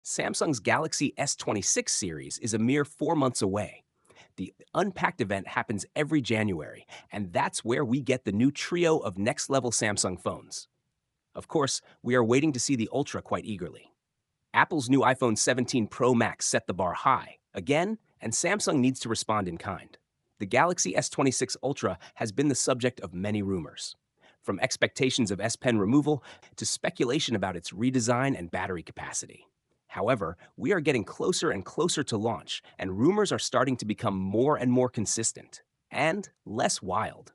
Samsung's Galaxy S26 series is a mere 4 months away. The Unpacked event happens every January, and that's where we get the new trio of next level Samsung phones. Of course, we are waiting to see the Ultra quite eagerly. Apple's new iPhone 17 Pro Max set the bar high, again, and Samsung needs to respond in kind. The Galaxy S26 Ultra has been the subject of many rumors, from expectations of S Pen removal to speculation about its redesign and battery capacity. However, we are getting closer and closer to launch, and rumors are starting to become more and more consistent and less wild.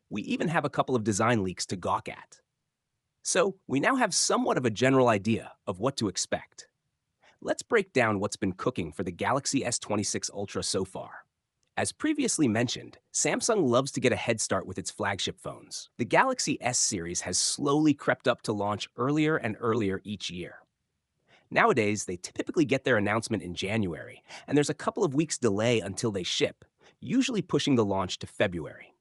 We even have a couple of design leaks to gawk at. So, we now have somewhat of a general idea of what to expect. Let's break down what's been cooking for the Galaxy S26 Ultra so far. As previously mentioned, Samsung loves to get a head start with its flagship phones. The Galaxy S series has slowly crept up to launch earlier and earlier each year. Nowadays, they typically get their announcement in January, and there's a couple of weeks delay until they ship, usually pushing the launch to February.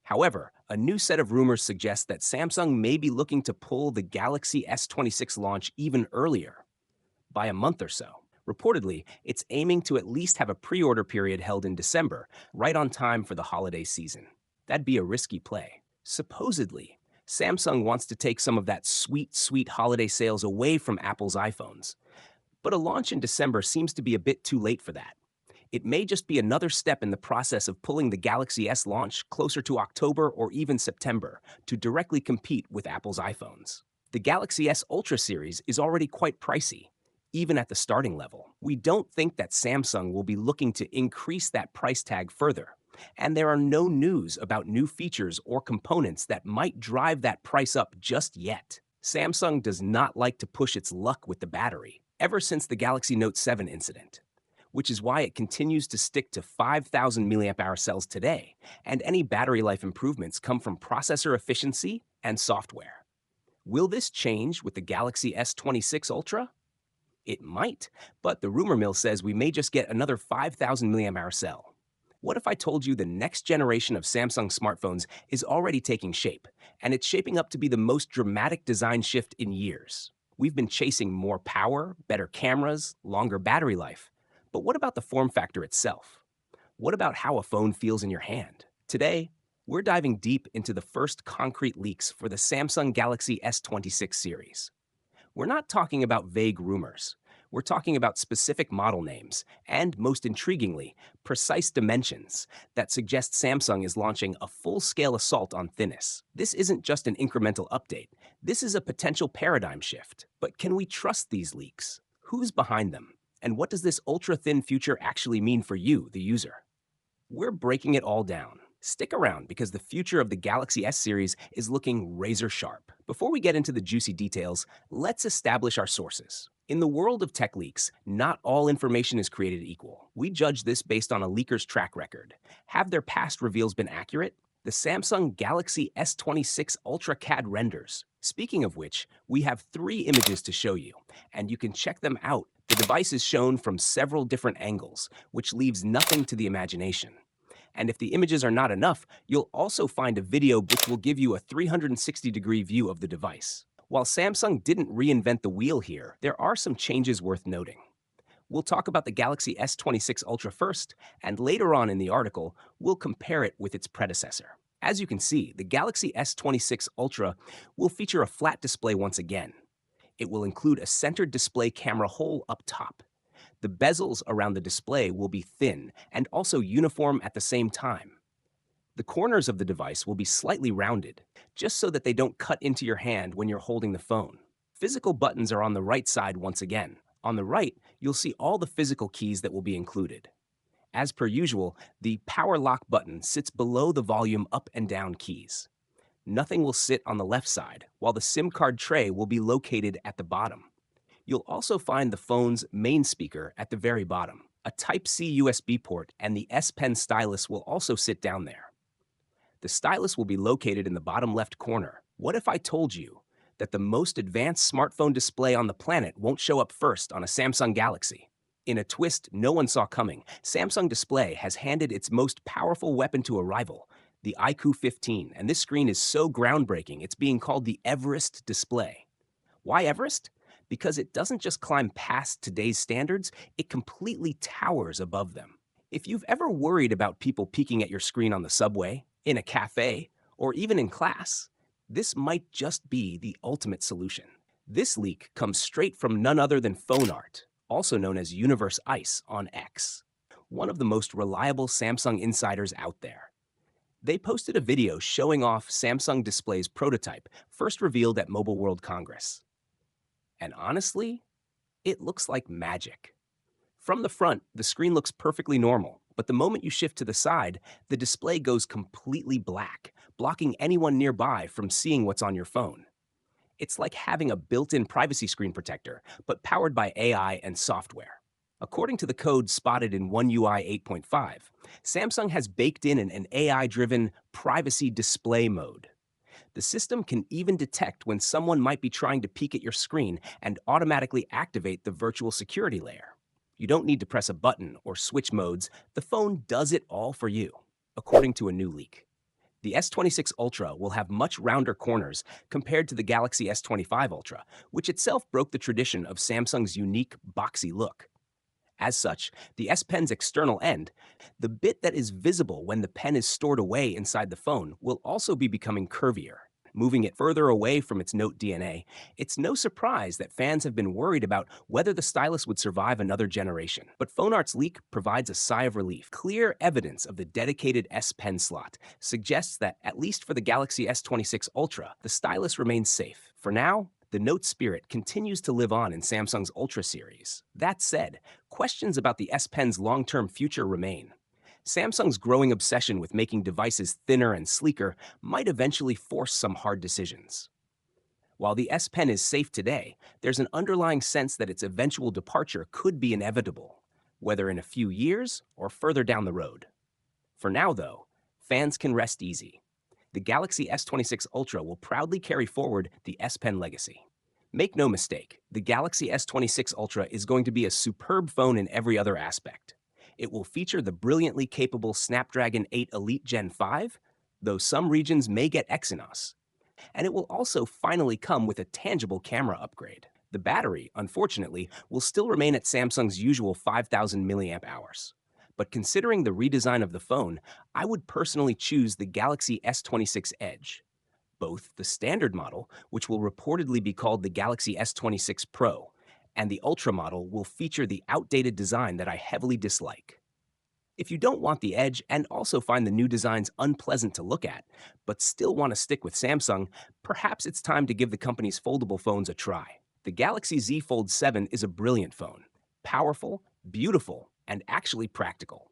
However, a new set of rumors suggests that Samsung may be looking to pull the Galaxy S26 launch even earlier, by a month or so. Reportedly, it's aiming to at least have a pre-order period held in December, right on time for the holiday season. That'd be a risky play. Supposedly, Samsung wants to take some of that sweet, sweet holiday sales away from Apple's iPhones. But a launch in December seems to be a bit too late for that. It may just be another step in the process of pulling the Galaxy S launch closer to October or even September to directly compete with Apple's iPhones. The Galaxy S Ultra series is already quite pricey, even at the starting level. We don't think that Samsung will be looking to increase that price tag further, and there are no news about new features or components that might drive that price up just yet. Samsung does not like to push its luck with the battery, ever since the Galaxy Note 7 incident, which is why it continues to stick to 5,000 mAh cells today, and any battery life improvements come from processor efficiency and software. Will this change with the Galaxy S26 Ultra? It might, but the rumor mill says we may just get another 5,000 mAh cell. What if I told you the next generation of Samsung smartphones is already taking shape, and it's shaping up to be the most dramatic design shift in years? We've been chasing more power, better cameras, longer battery life. But what about the form factor itself? What about how a phone feels in your hand? Today, we're diving deep into the first concrete leaks for the Samsung Galaxy S26 series. We're not talking about vague rumors. We're talking about specific model names and, most intriguingly, precise dimensions that suggest Samsung is launching a full-scale assault on thinness. This isn't just an incremental update. This is a potential paradigm shift. But can we trust these leaks? Who's behind them? And what does this ultra-thin future actually mean for you, the user? We're breaking it all down. Stick around because the future of the Galaxy S series is looking razor sharp. Before we get into the juicy details, let's establish our sources. In the world of tech leaks, not all information is created equal. We judge this based on a leaker's track record. Have their past reveals been accurate? The Samsung Galaxy S26 Ultra CAD renders. Speaking of which, we have 3 images to show you, and you can check them out. The device is shown from several different angles, which leaves nothing to the imagination. And if the images are not enough, you'll also find a video which will give you a 360-degree view of the device. While Samsung didn't reinvent the wheel here, there are some changes worth noting. We'll talk about the Galaxy S26 Ultra first, and later on in the article, we'll compare it with its predecessor. As you can see, the Galaxy S26 Ultra will feature a flat display once again. It will include a centered display camera hole up top. The bezels around the display will be thin and also uniform at the same time. The corners of the device will be slightly rounded, just so that they don't cut into your hand when you're holding the phone. Physical buttons are on the right side once again. On the right, you'll see all the physical keys that will be included. As per usual, the power lock button sits below the volume up and down keys. Nothing will sit on the left side, while the SIM card tray will be located at the bottom. You'll also find the phone's main speaker at the very bottom. A Type-C USB port and the S Pen stylus will also sit down there. The stylus will be located in the bottom left corner. What if I told you that the most advanced smartphone display on the planet won't show up first on a Samsung Galaxy? In a twist no one saw coming, Samsung Display has handed its most powerful weapon to a rival, the iQOO 15, and this screen is so groundbreaking it's being called the Everest display. Why Everest? Because it doesn't just climb past today's standards, it completely towers above them. If you've ever worried about people peeking at your screen on the subway, in a cafe, or even in class, this might just be the ultimate solution. This leak comes straight from none other than Phone Art, also known as Universe Ice on X, one of the most reliable Samsung insiders out there. They posted a video showing off Samsung Display's prototype, first revealed at Mobile World Congress. And honestly, it looks like magic. From the front, the screen looks perfectly normal, but the moment you shift to the side, the display goes completely black, blocking anyone nearby from seeing what's on your phone. It's like having a built-in privacy screen protector, but powered by AI and software. According to the code spotted in One UI 8.5, Samsung has baked in an AI-driven privacy display mode. The system can even detect when someone might be trying to peek at your screen and automatically activate the virtual security layer. You don't need to press a button or switch modes, the phone does it all for you, according to a new leak. The S26 Ultra will have much rounder corners compared to the Galaxy S25 Ultra, which itself broke the tradition of Samsung's unique boxy look. As such, the S Pen's external end, the bit that is visible when the pen is stored away inside the phone, will also be becoming curvier, moving it further away from its Note DNA. It's no surprise that fans have been worried about whether the stylus would survive another generation. But PhoneArt's leak provides a sigh of relief. Clear evidence of the dedicated S Pen slot suggests that, at least for the Galaxy S26 Ultra, the stylus remains safe. For now, the Note spirit continues to live on in Samsung's Ultra series. That said, questions about the S Pen's long-term future remain. Samsung's growing obsession with making devices thinner and sleeker might eventually force some hard decisions. While the S Pen is safe today, there's an underlying sense that its eventual departure could be inevitable, whether in a few years or further down the road. For now, though, fans can rest easy. The Galaxy S26 Ultra will proudly carry forward the S Pen legacy. Make no mistake, the Galaxy S26 Ultra is going to be a superb phone in every other aspect. It will feature the brilliantly capable Snapdragon 8 Elite Gen 5, though some regions may get Exynos. And it will also finally come with a tangible camera upgrade. The battery, unfortunately, will still remain at Samsung's usual 5,000 mAh. But considering the redesign of the phone, I would personally choose the Galaxy S26 Edge. Both the standard model, which will reportedly be called the Galaxy S26 Pro, and the Ultra model will feature the outdated design that I heavily dislike. If you don't want the Edge and also find the new designs unpleasant to look at, but still want to stick with Samsung, perhaps it's time to give the company's foldable phones a try. The Galaxy Z Fold 7 is a brilliant phone, powerful, beautiful, and actually practical.